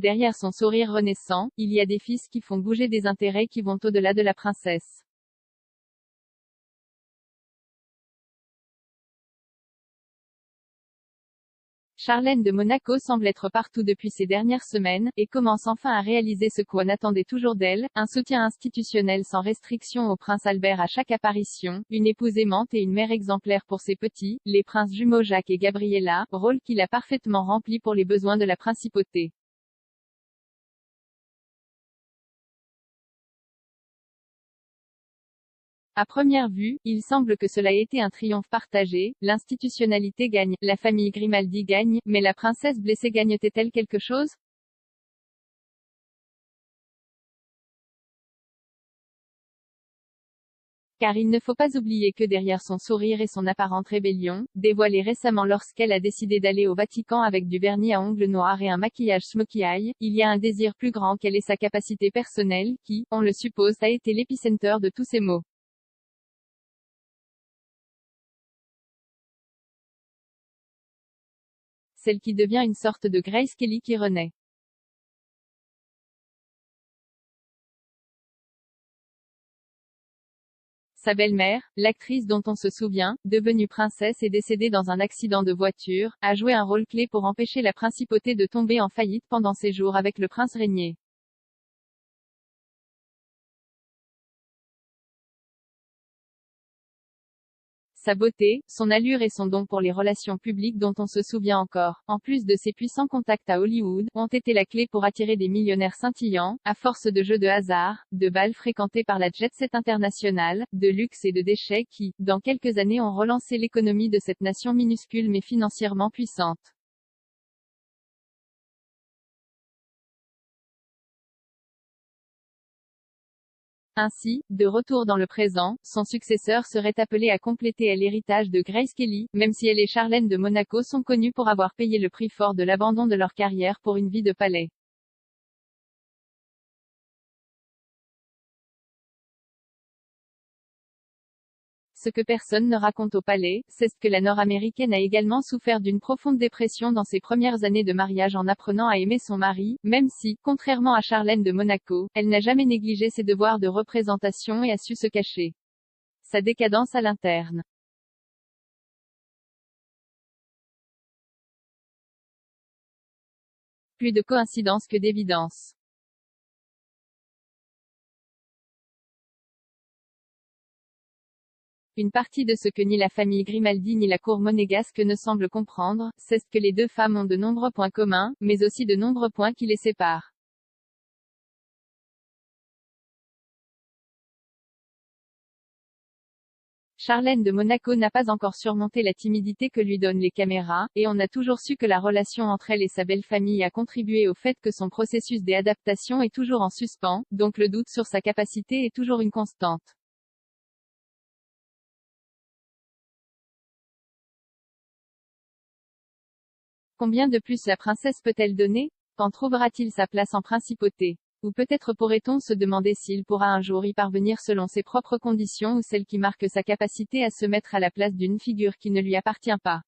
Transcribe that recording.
Derrière son sourire renaissant, il y a des fils qui font bouger des intérêts qui vont au-delà de la princesse. Charlène de Monaco semble être partout depuis ces dernières semaines, et commence enfin à réaliser ce qu'on attendait toujours d'elle, un soutien institutionnel sans restriction au prince Albert à chaque apparition, une épouse aimante et une mère exemplaire pour ses petits, les princes jumeaux Jacques et Gabriella, rôle qu'il a parfaitement rempli pour les besoins de la principauté. À première vue, il semble que cela ait été un triomphe partagé, l'institutionnalité gagne, la famille Grimaldi gagne, mais la princesse blessée gagne-t-elle quelque chose? Car il ne faut pas oublier que derrière son sourire et son apparente rébellion, dévoilée récemment lorsqu'elle a décidé d'aller au Vatican avec du vernis à ongles noirs et un maquillage smokey eye, il y a un désir plus grand qu'elle et sa capacité personnelle, qui, on le suppose, a été l'épicenter de tous ces maux. Celle qui devient une sorte de Grace Kelly qui renaît. Sa belle-mère, l'actrice dont on se souvient, devenue princesse et décédée dans un accident de voiture, a joué un rôle clé pour empêcher la principauté de tomber en faillite pendant ses jours avec le prince régnier. Sa beauté, son allure et son don pour les relations publiques dont on se souvient encore, en plus de ses puissants contacts à Hollywood, ont été la clé pour attirer des millionnaires scintillants, à force de jeux de hasard, de bals fréquentés par la jet-set internationale, de luxe et de déchets qui, dans quelques années ont relancé l'économie de cette nation minuscule mais financièrement puissante. Ainsi, de retour dans le présent, son successeur serait appelé à compléter l'héritage de Grace Kelly, même si elle et Charlène de Monaco sont connus pour avoir payé le prix fort de l'abandon de leur carrière pour une vie de palais. Ce que personne ne raconte au palais, c'est que la Nord-américaine a également souffert d'une profonde dépression dans ses premières années de mariage en apprenant à aimer son mari, même si, contrairement à Charlène de Monaco, elle n'a jamais négligé ses devoirs de représentation et a su se cacher sa décadence à l'interne. Plus de coïncidence que d'évidence. Une partie de ce que ni la famille Grimaldi ni la cour monégasque ne semblent comprendre, c'est que les deux femmes ont de nombreux points communs, mais aussi de nombreux points qui les séparent. Charlène de Monaco n'a pas encore surmonté la timidité que lui donnent les caméras, et on a toujours su que la relation entre elle et sa belle-famille a contribué au fait que son processus d'adaptation est toujours en suspens, donc le doute sur sa capacité est toujours une constante. Combien de plus la princesse peut-elle donner? Quand trouvera-t-il sa place en principauté? Ou peut-être pourrait-on se demander s'il pourra un jour y parvenir selon ses propres conditions ou celles qui marquent sa capacité à se mettre à la place d'une figure qui ne lui appartient pas.